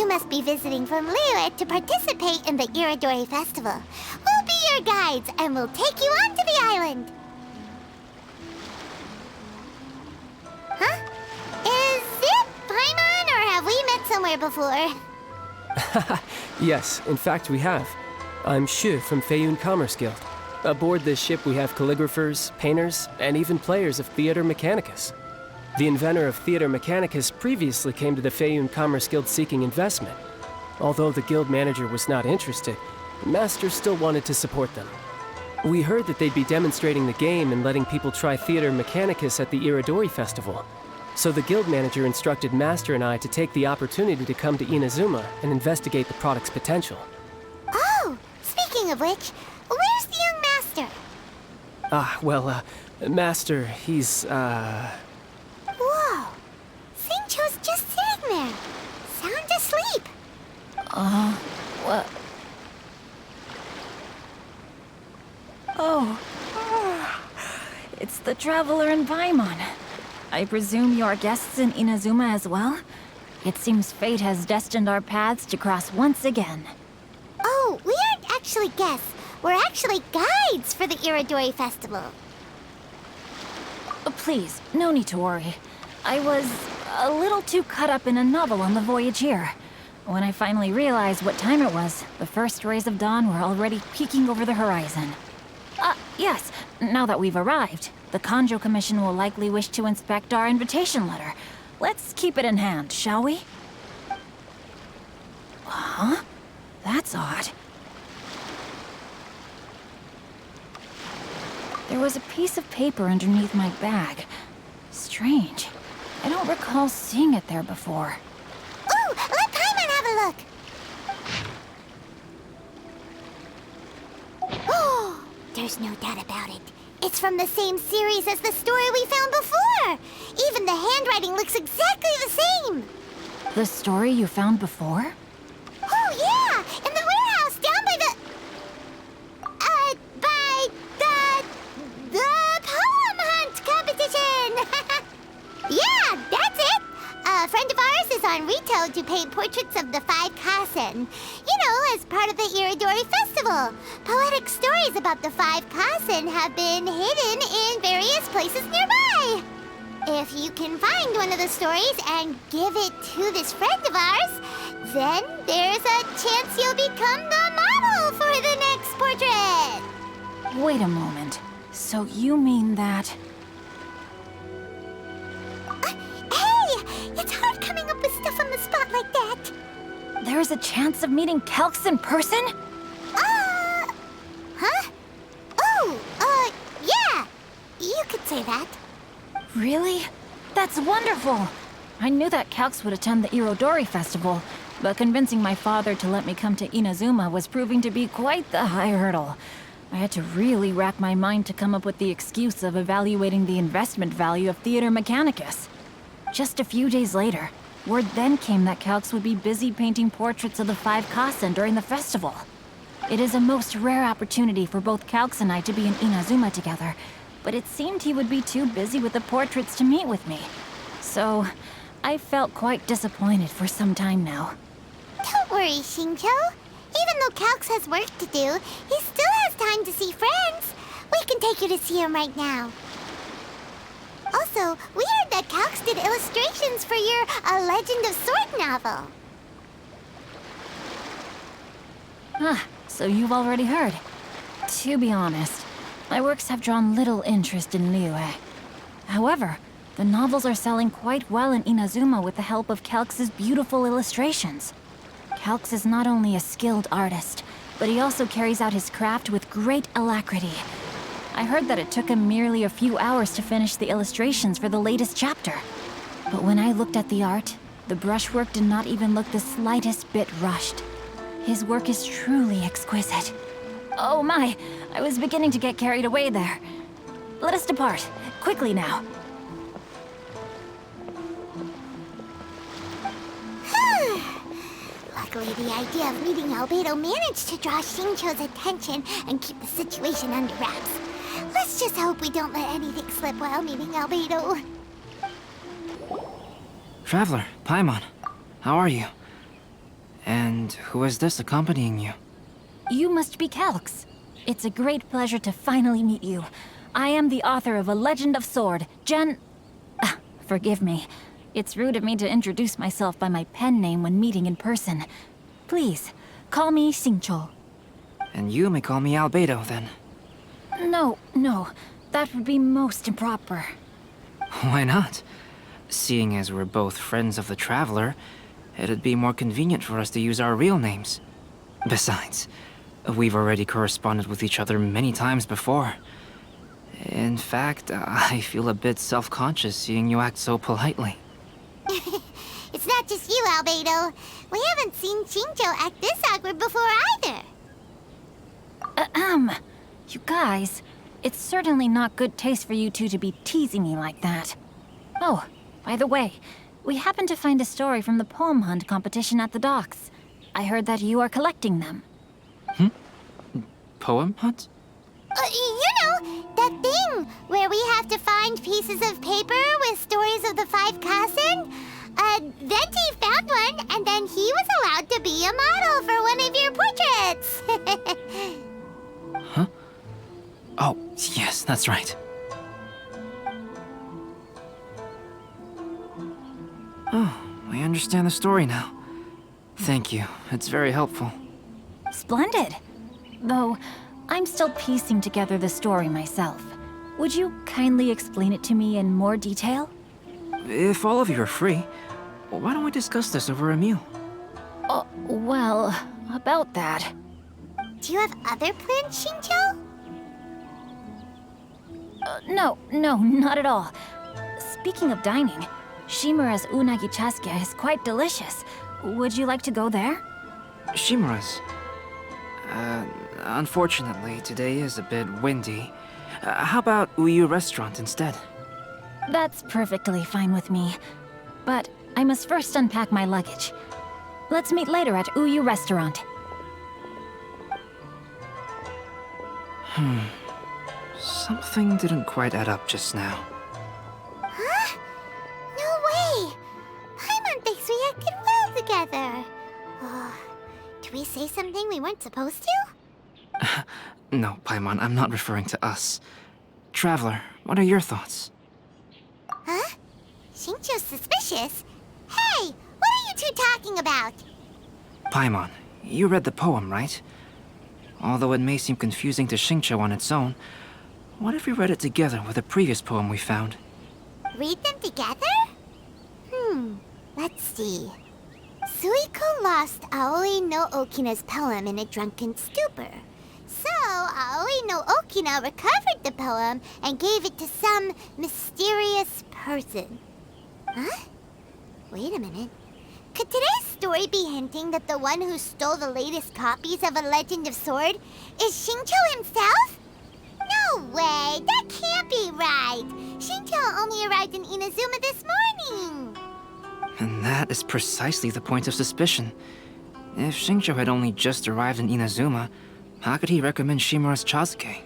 You must be visiting from Liyue to participate in the Irodori Festival. We'll be your guides, and we'll take you onto the island. Huh? Is it Paimon, or have we met somewhere before? Yes, in fact we have. I'm Shu from Feiyun Commerce Guild. Aboard this ship we have calligraphers, painters, and even players of Theater Mechanicus. The inventor of Theater Mechanicus previously came to the Feiyun Commerce Guild seeking investment. Although the guild manager was not interested, the Master still wanted to support them. We heard that they'd be demonstrating the game and letting people try Theater Mechanicus at the Irodori Festival. So the guild manager instructed Master and I to take the opportunity to come to Inazuma and investigate the product's potential. Oh, speaking of which, where's the young Master? Master, he's, Whoa! Xingqiu's just sitting there, sound asleep. What? Oh. It's the Traveler and Paimon. I presume you're guests in Inazuma as well? It seems fate has destined our paths to cross once again. Oh, we aren't actually guests. We're actually guides for the Irodori Festival. Please, no need to worry. I was a little too caught up in a novel on the voyage here. When I finally realized what time it was, the first rays of dawn were already peeking over the horizon. Yes, now that we've arrived, the Kanjo Commission will likely wish to inspect our invitation letter. Let's keep it in hand, shall we? Huh? That's odd. There was a piece of paper underneath my bag. Strange. I don't recall seeing it there before. Ooh, let Paimon have a look! Oh, there's no doubt about it. It's from the same series as the story we found before! Even the handwriting looks exactly the same! The story you found before? Oh, yeah! In the warehouse down by the... the poem hunt competition! Yeah, that's it! A friend of ours is on Rito to paint portraits of the 5 Kasen. You know, as part of the Irodori Festival. Poetic stories about the 5 Kasen have been hidden in various places nearby. If you can find one of the stories and give it to this friend of ours, then there's a chance you'll become the model for the next portrait. Wait a moment. So you mean that... Hey! It's hard coming up with stuff on the spot like that. There's a chance of meeting Calx in person? Huh? Oh, yeah. You could say that. Really? That's wonderful! I knew that Calx would attend the Irodori Festival, but convincing my father to let me come to Inazuma was proving to be quite the high hurdle. I had to really rack my mind to come up with the excuse of evaluating the investment value of Theater Mechanicus. Just a few days later, word then came that Calx would be busy painting portraits of the 5 Kasen during the festival. It is a most rare opportunity for both Calx and I to be in Inazuma together, but it seemed he would be too busy with the portraits to meet with me. So, I felt quite disappointed for some time now. Don't worry, Xingqiu. Even though Calx has work to do, he still has time to see friends. We can take you to see him right now. Also, we heard that Calx did illustrations for your A Legend of Sword novel. So you've already heard. To be honest, my works have drawn little interest in Liyue. However, the novels are selling quite well in Inazuma with the help of Calx's beautiful illustrations. Calx is not only a skilled artist, but he also carries out his craft with great alacrity. I heard that it took him merely a few hours to finish the illustrations for the latest chapter. But when I looked at the art, the brushwork did not even look the slightest bit rushed. His work is truly exquisite. Oh my, I was beginning to get carried away there. Let us depart, quickly now. Luckily, the idea of meeting Albedo managed to draw Xingqiu's attention and keep the situation under wraps. Let's just hope we don't let anything slip while meeting Albedo. Traveler, Paimon, how are you? And who is this accompanying you? You must be Calx. It's a great pleasure to finally meet you. I am the author of A Legend of Sword, forgive me. It's rude of me to introduce myself by my pen name when meeting in person. Please, call me Xingqiu. And you may call me Albedo, then. No, that would be most improper. Why not? Seeing as we're both friends of the Traveler, it'd be more convenient for us to use our real names. Besides, we've already corresponded with each other many times before. In fact, I feel a bit self-conscious seeing you act so politely. It's not just you, Albedo. We haven't seen Xingqiu act this awkward before either. You guys, it's certainly not good taste for you two to be teasing me like that. Oh, by the way, we happened to find a story from the poem hunt competition at the docks. I heard that you are collecting them. Poem hunt? That thing where we have to find pieces of paper with stories of the 5 Kasen. Venti found one, and then he was allowed to be a model for one of your portraits. Huh? Oh, yes, that's right. Oh, I understand the story now. Thank you. It's very helpful. Splendid. Though, I'm still piecing together the story myself. Would you kindly explain it to me in more detail? If all of you are free, why don't we discuss this over a meal? Well, about that. Do you have other plans, Xingqiu? No, not at all. Speaking of dining, Shimura's unagi chasuke is quite delicious. Would you like to go there? Shimura's. Unfortunately, today is a bit windy. How about Uyu Restaurant instead? That's perfectly fine with me. But I must first unpack my luggage. Let's meet later at Uyu Restaurant. Something didn't quite add up just now. Huh? No way! Paimon thinks we acted well together. Did we say something we weren't supposed to? No, Paimon, I'm not referring to us. Traveler, what are your thoughts? Huh? Xingqiu's suspicious? Hey, what are you two talking about? Paimon, you read the poem, right? Although it may seem confusing to Xingqiu on its own, what if we read it together with a previous poem we found? Read them together? Let's see. Suiko lost Aoi no Okina's poem in a drunken stupor. So, Aoi no Okina recovered the poem and gave it to some mysterious person. Huh? Wait a minute. Could today's story be hinting that the one who stole the latest copies of A Legend of Sword is Xingqiu himself? No way! That can't be right! Xingqiu only arrived in Inazuma this morning! And that is precisely the point of suspicion. If Xingqiu had only just arrived in Inazuma, how could he recommend Shimura's chasuke?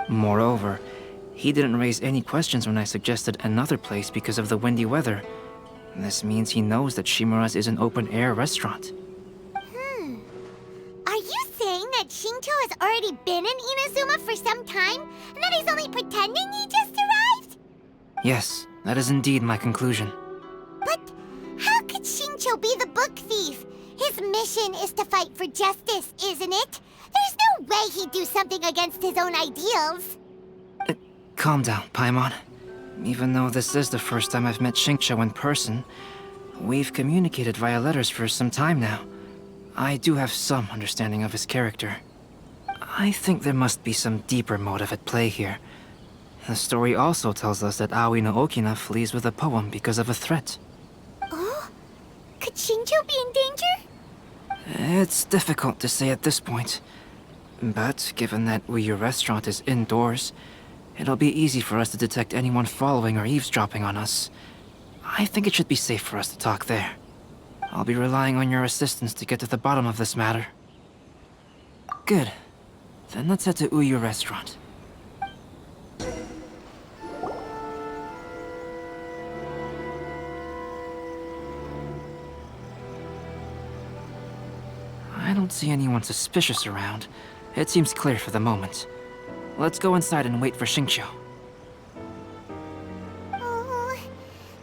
Moreover, he didn't raise any questions when I suggested another place because of the windy weather. This means he knows that Shimura's is an open-air restaurant. Are you saying that Xingqiu has already been in Inazuma for some time, and that he's only pretending he just arrived? Yes, that is indeed my conclusion. But how could Xingqiu be the book thief? His mission is to fight for justice, isn't it? There's no way he'd do something against his own ideals. Calm down, Paimon. Even though this is the first time I've met Xingqiu in person, we've communicated via letters for some time now. I do have some understanding of his character. I think there must be some deeper motive at play here. The story also tells us that Aoi no Okina flees with a poem because of a threat. Oh? Could Xingqiu be in danger? It's difficult to say at this point. But given that Uyu Restaurant is indoors, it'll be easy for us to detect anyone following or eavesdropping on us. I think it should be safe for us to talk there. I'll be relying on your assistance to get to the bottom of this matter. Good. Then let's head to Uyu Restaurant. don't see anyone suspicious around. It seems clear for the moment. Let's go inside and wait for Xingqiu. Oh,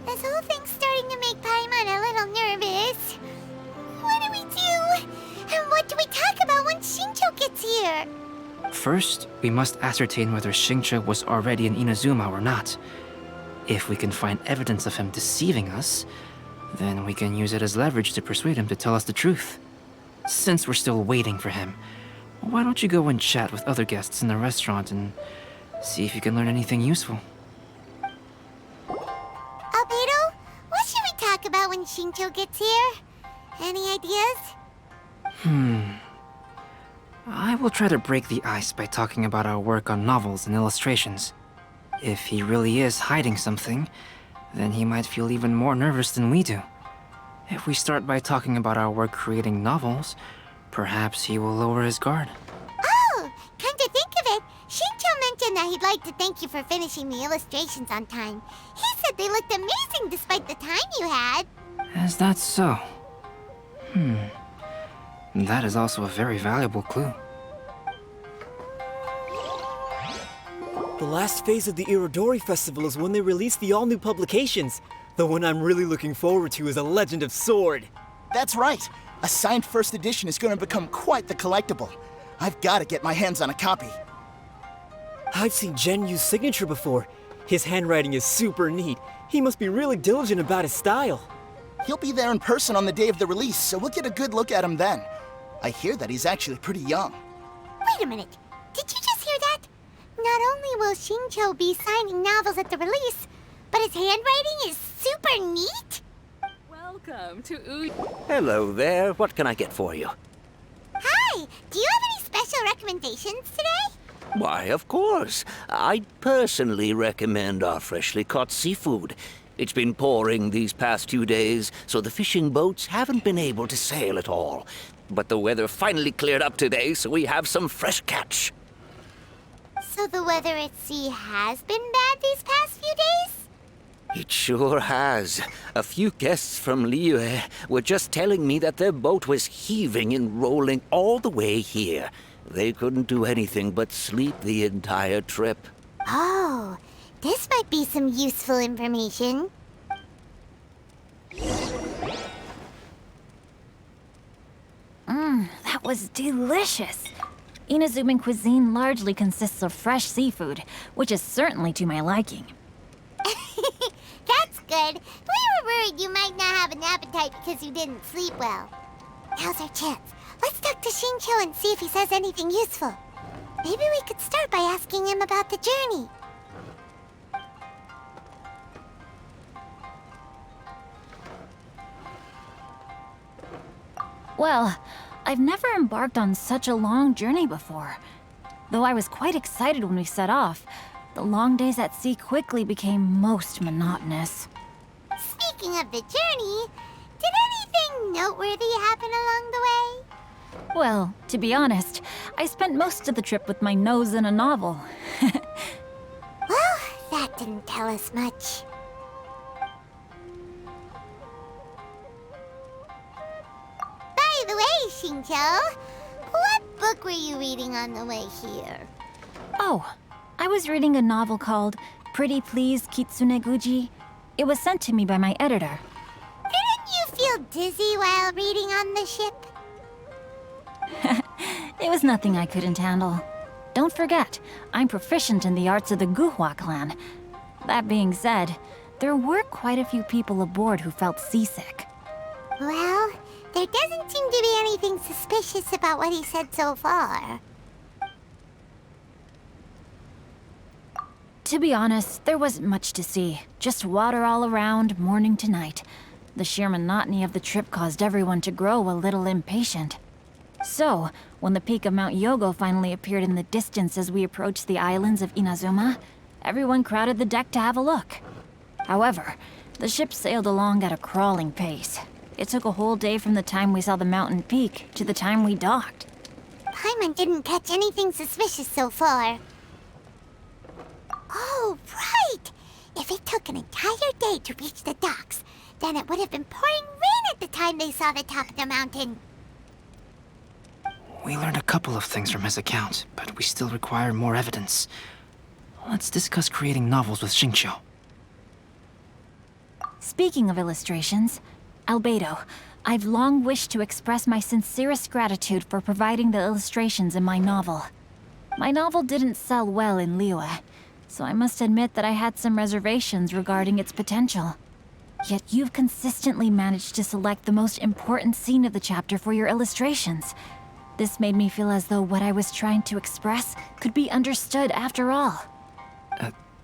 this whole thing's starting to make Paimon a little nervous. What do we do? And what do we talk about when Xingqiu gets here? First, we must ascertain whether Xingqiu was already in Inazuma or not. If we can find evidence of him deceiving us, then we can use it as leverage to persuade him to tell us the truth. Since we're still waiting for him, why don't you go and chat with other guests in the restaurant and see if you can learn anything useful? Albedo, what should we talk about when Xingqiu gets here? Any ideas? I will try to break the ice by talking about our work on novels and illustrations. If he really is hiding something, then he might feel even more nervous than we do. If we start by talking about our work creating novels, perhaps he will lower his guard. Oh, come to think of it, Xingqiu mentioned that he'd like to thank you for finishing the illustrations on time. He said they looked amazing despite the time you had. Is that so? That is also a very valuable clue. The last phase of the Irodori Festival is when they release the all-new publications. The one I'm really looking forward to is A Legend of Sword. That's right. A signed first edition is going to become quite the collectible. I've got to get my hands on a copy. I've seen Gen Yu's signature before. His handwriting is super neat. He must be really diligent about his style. He'll be there in person on the day of the release, so we'll get a good look at him then. I hear that he's actually pretty young. Wait a minute, did you just hear that? Not only will Xingqiu be signing novels at the release, but his handwriting is super neat? Welcome to Hello there. What can I get for you? Hi, do you have any special recommendations today? Why, of course. I'd personally recommend our freshly caught seafood. It's been pouring these past 2 days, so the fishing boats haven't been able to sail at all. But the weather finally cleared up today, so we have some fresh catch. So the weather at sea has been bad these past few days? It sure has. A few guests from Liyue were just telling me that their boat was heaving and rolling all the way here. They couldn't do anything but sleep the entire trip. Oh, this might be some useful information. That was delicious. Inazuman cuisine largely consists of fresh seafood, which is certainly to my liking. That's good. We were worried you might not have an appetite because you didn't sleep well. Now's our chance. Let's talk to Xingqiu and see if he says anything useful. Maybe we could start by asking him about the journey. Well, I've never embarked on such a long journey before. Though I was quite excited when we set off, the long days at sea quickly became most monotonous. Speaking of the journey, did anything noteworthy happen along the way? Well, to be honest, I spent most of the trip with my nose in a novel. Well, that didn't tell us much. By the way, Xingqiu, what book were you reading on the way here? Oh, I was reading a novel called Pretty Please Kitsune Guji. It was sent to me by my editor. Didn't you feel dizzy while reading on the ship? It was nothing I couldn't handle. Don't forget, I'm proficient in the arts of the Guhua clan. That being said, there were quite a few people aboard who felt seasick. Well, there doesn't seem to be anything suspicious about what he said so far. To be honest, there wasn't much to see. Just water all around, morning to night. The sheer monotony of the trip caused everyone to grow a little impatient. So, when the peak of Mount Yogo finally appeared in the distance as we approached the islands of Inazuma, everyone crowded the deck to have a look. However, the ship sailed along at a crawling pace. It took a whole day from the time we saw the mountain peak to the time we docked. Paimon didn't catch anything suspicious so far. Oh, right! If it took an entire day to reach the docks, then it would have been pouring rain at the time they saw the top of the mountain. We learned a couple of things from his account, but we still require more evidence. Let's discuss creating novels with Xingqiu. Speaking of illustrations, Albedo, I've long wished to express my sincerest gratitude for providing the illustrations in my novel. My novel didn't sell well in Liyue, so I must admit that I had some reservations regarding its potential. Yet you've consistently managed to select the most important scene of the chapter for your illustrations. This made me feel as though what I was trying to express could be understood after all.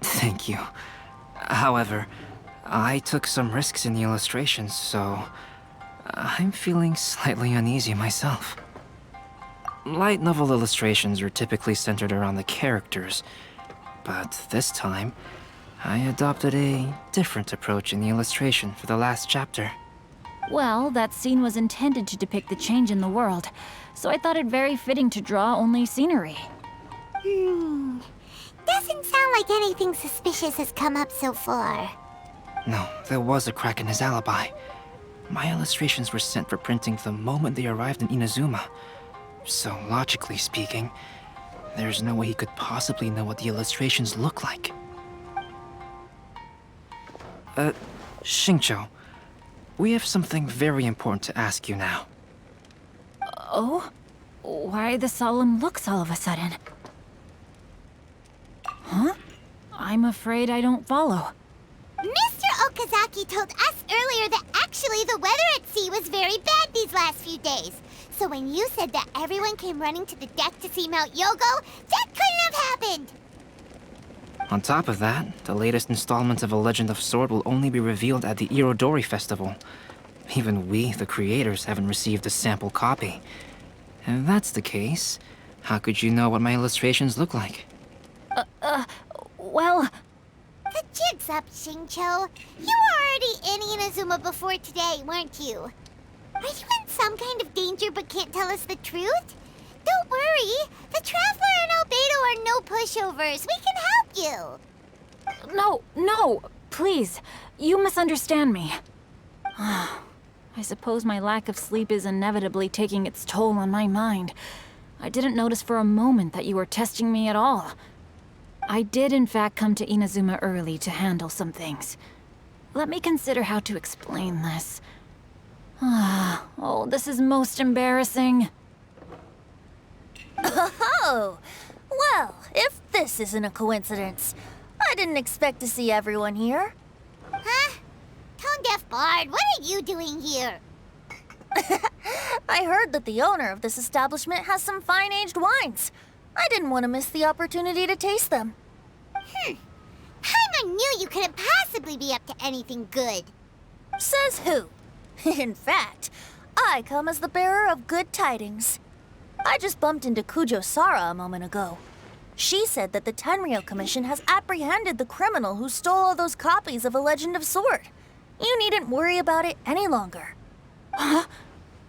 Thank you. However, I took some risks in the illustrations, so I'm feeling slightly uneasy myself. Light novel illustrations are typically centered around the characters, but this time, I adopted a different approach in the illustration for the last chapter. Well, that scene was intended to depict the change in the world, so I thought it very fitting to draw only scenery. Doesn't sound like anything suspicious has come up so far. No, there was a crack in his alibi. My illustrations were sent for printing the moment they arrived in Inazuma. So, logically speaking, there's no way he could possibly know what the illustrations look like. Xingqiu, we have something very important to ask you now. Oh? Why the solemn looks all of a sudden? Huh? I'm afraid I don't follow. Mr. Okazaki told us earlier that actually the weather at sea was very bad these last few days. So when you said that everyone came running to the deck to see Mount Yogo, that couldn't have happened! On top of that, the latest installment of A Legend of Sword will only be revealed at the Irodori festival. Even we, the creators, haven't received a sample copy. If that's the case, how could you know what my illustrations look like? Well... The jig's up, Xingqiu. You were already in Inazuma before today, weren't you? Are you in some kind of danger but can't tell us the truth? Don't worry. The Traveler and Albedo are no pushovers. We can help you. No, please. You misunderstand me. I suppose my lack of sleep is inevitably taking its toll on my mind. I didn't notice for a moment that you were testing me at all. I did in fact come to Inazuma early to handle some things. Let me consider how to explain this. Oh, this is most embarrassing. Oh, well, if this isn't a coincidence, I didn't expect to see everyone here. Huh? Tone-deaf Bard, what are you doing here? I heard that the owner of this establishment has some fine-aged wines. I didn't want to miss the opportunity to taste them. Paimon knew you couldn't possibly be up to anything good. Says who? In fact, I come as the bearer of good tidings. I just bumped into Kujo Sara a moment ago. She said that the Tenryou Commission has apprehended the criminal who stole all those copies of A Legend of Sword. You needn't worry about it any longer. Huh?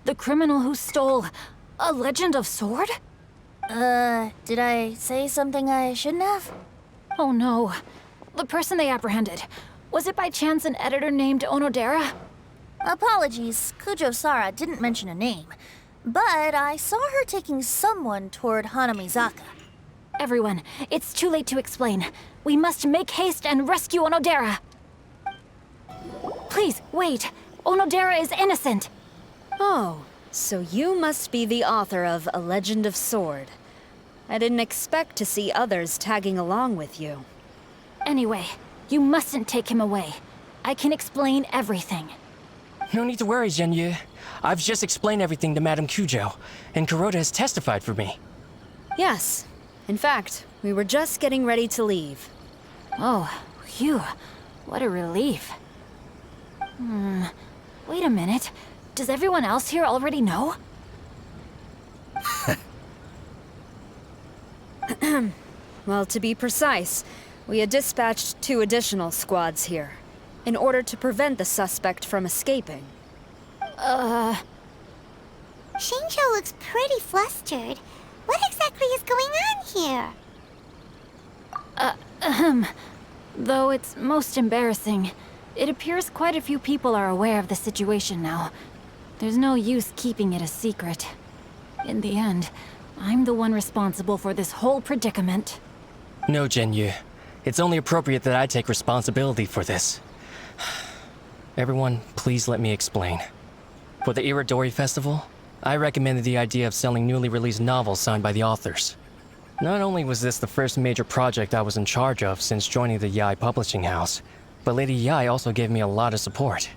The criminal who stole A Legend of Sword? Did I say something I shouldn't have? Oh no. The person they apprehended. Was it by chance an editor named Onodera? Apologies, Kujo Sara didn't mention a name. But I saw her taking someone toward Hanamizaka. Everyone, it's too late to explain. We must make haste and rescue Onodera. Please, wait. Onodera is innocent. Oh, so you must be the author of A Legend of Sword. I didn't expect to see others tagging along with you. Anyway, you mustn't take him away. I can explain everything. No need to worry, Zhenyu. I've just explained everything to Madame Kujo, and Kuroda has testified for me. Yes. In fact, we were just getting ready to leave. Oh, phew. What a relief. Wait a minute. Does everyone else here already know? Well, to be precise, we had dispatched 2 additional squads here, in order to prevent the suspect from escaping. Xingqiu looks pretty flustered. What exactly is going on here? Though it's most embarrassing, it appears quite a few people are aware of the situation now. There's no use keeping it a secret. In the end, I'm the one responsible for this whole predicament. No, Genyu. It's only appropriate that I take responsibility for this. Everyone, please let me explain. For the Irodori Festival, I recommended the idea of selling newly released novels signed by the authors. Not only was this the first major project I was in charge of since joining the Yae publishing house, but Lady Yae also gave me a lot of support.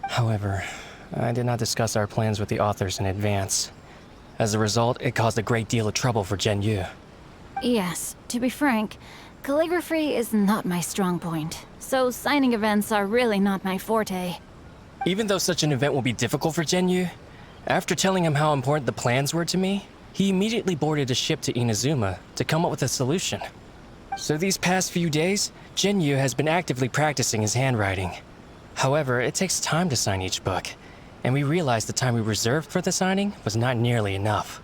However, I did not discuss our plans with the authors in advance. As a result, it caused a great deal of trouble for Genyu. Yes, to be frank, calligraphy is not my strong point, so signing events are really not my forte. Even though such an event will be difficult for Genyu, after telling him how important the plans were to me, he immediately boarded a ship to Inazuma to come up with a solution. So these past few days, Genyu has been actively practicing his handwriting. However, it takes time to sign each book, and we realized the time we reserved for the signing was not nearly enough.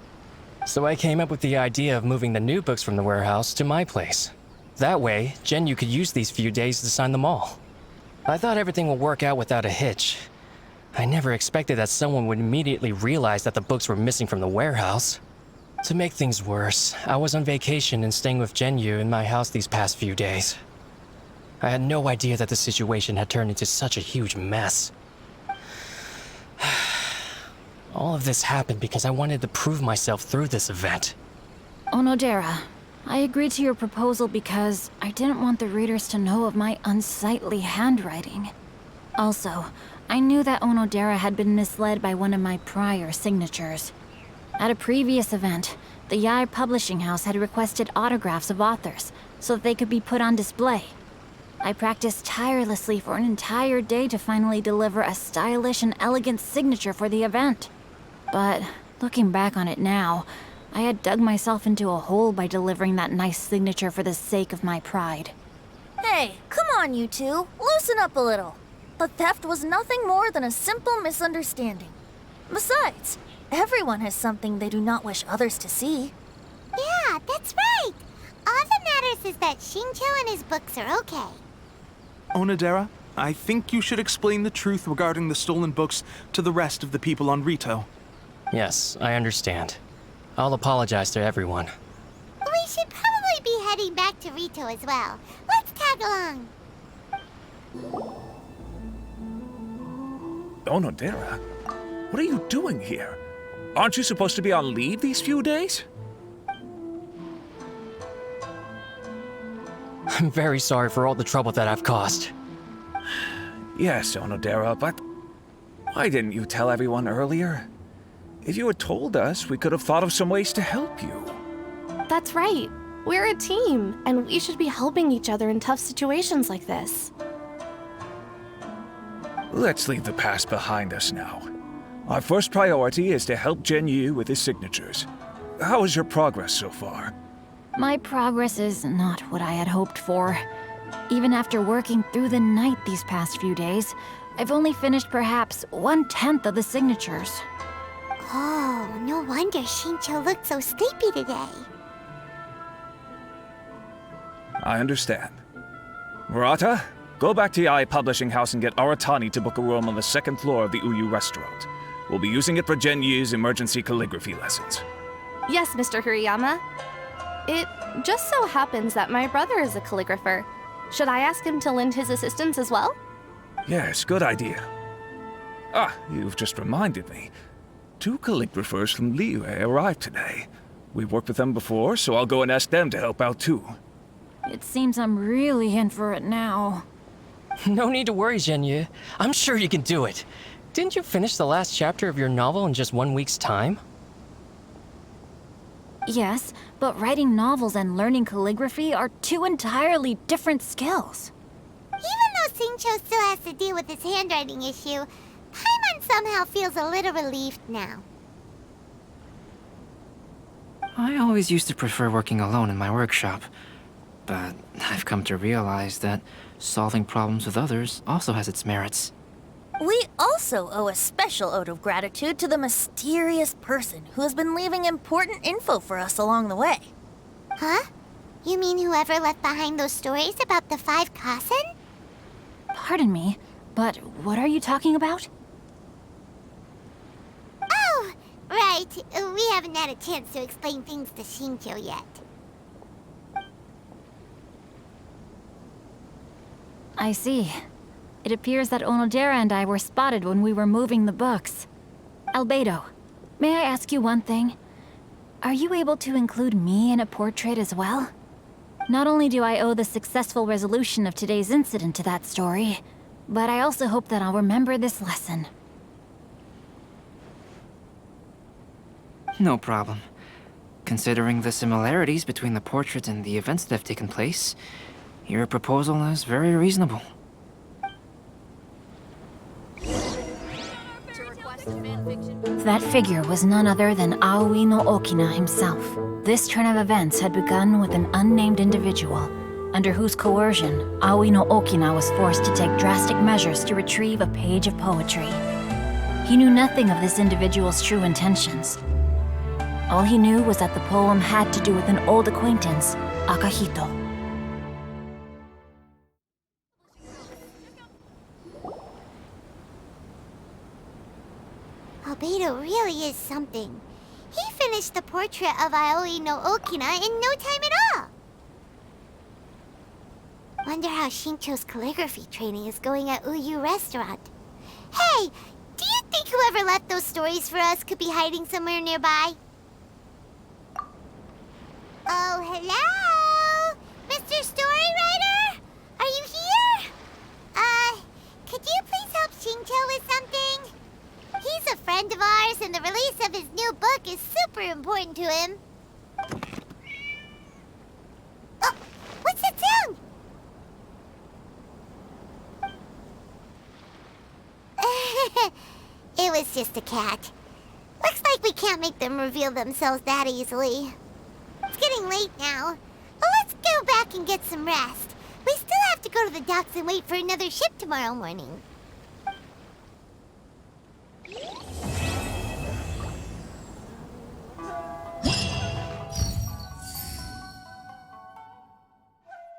So I came up with the idea of moving the new books from the warehouse to my place. That way, Genyu could use these few days to sign them all. I thought everything would work out without a hitch. I never expected that someone would immediately realize that the books were missing from the warehouse. To make things worse, I was on vacation and staying with Genyu in my house these past few days. I had no idea that the situation had turned into such a huge mess. All of this happened because I wanted to prove myself through this event. Onodera, I agreed to your proposal because I didn't want the readers to know of my unsightly handwriting. Also, I knew that Onodera had been misled by one of my prior signatures. At a previous event, the Yae publishing house had requested autographs of authors so that they could be put on display. I practiced tirelessly for an entire day to finally deliver a stylish and elegant signature for the event. But looking back on it now, I had dug myself into a hole by delivering that nice signature for the sake of my pride. Hey, come on, you two. Loosen up a little. The theft was nothing more than a simple misunderstanding. Besides, everyone has something they do not wish others to see. Yeah, that's right. All that matters is that Shincho and his books are okay. Onodera, I think you should explain the truth regarding the stolen books to the rest of the people on Rito. Yes, I understand. I'll apologize to everyone. We should probably be heading back to Rito as well. Let's tag along. Onodera, what are you doing here? Aren't you supposed to be on leave these few days? I'm very sorry for all the trouble that I've caused. Yes, Onodera, but why didn't you tell everyone earlier? If you had told us, we could have thought of some ways to help you. That's right. We're a team, and we should be helping each other in tough situations like this. Let's leave the past behind us now. Our first priority is to help Genyu with his signatures. How is your progress so far? My progress is not what I had hoped for. Even after working through the night these past few days, I've only finished perhaps 1/10 of the signatures. Oh, no wonder Shincho looked so sleepy today. I understand. Murata, go back to Yae Publishing House and get Aratani to book a room on the second floor of the Uyu restaurant. We'll be using it for Genyu's emergency calligraphy lessons. Yes, Mr. Hirayama. It just so happens that my brother is a calligrapher. Should I ask him to lend his assistance as well? Yes, good idea. Ah, you've just reminded me. 2 calligraphers from Liyue arrived today. We've worked with them before, so I'll go and ask them to help out too. It seems I'm really in for it now. No need to worry, Genyu. I'm sure you can do it. Didn't you finish the last chapter of your novel in just 1 week's time? Yes, but writing novels and learning calligraphy are 2 entirely different skills. Even though Shincho still has to deal with his handwriting issue, Paimon somehow feels a little relieved now. I always used to prefer working alone in my workshop, but I've come to realize that solving problems with others also has its merits. We also owe a special ode of gratitude to the mysterious person who has been leaving important info for us along the way. Huh? You mean whoever left behind those stories about the 5 Kasen? Pardon me, but what are you talking about? Oh, Right. We haven't had a chance to explain things to Shincho yet. I see. It appears that Onodera and I were spotted when we were moving the books. Albedo, may I ask you one thing? Are you able to include me in a portrait as well? Not only do I owe the successful resolution of today's incident to that story, but I also hope that I'll remember this lesson. No problem. Considering the similarities between the portrait and the events that have taken place, your proposal is very reasonable. That figure was none other than Aoi no Okina himself. This turn of events had begun with an unnamed individual, under whose coercion, Aoi no Okina was forced to take drastic measures to retrieve a page of poetry. He knew nothing of this individual's true intentions. All he knew was that the poem had to do with an old acquaintance, Akahito. Albedo really is something. He finished the portrait of Aoi no Okina in no time at all. Wonder how Shincho's calligraphy training is going at Uyu Restaurant. Hey, do you think whoever left those stories for us could be hiding somewhere nearby? Oh, hello? Mr. Storywriter? Are you here? Could you please help Shincho with something? He's a friend of ours, and the release of his new book is super important to him. Oh, what's that sound? It was just a cat. Looks like we can't make them reveal themselves that easily. It's getting late now. Well, let's go back and get some rest. We still have to go to the docks and wait for another ship tomorrow morning.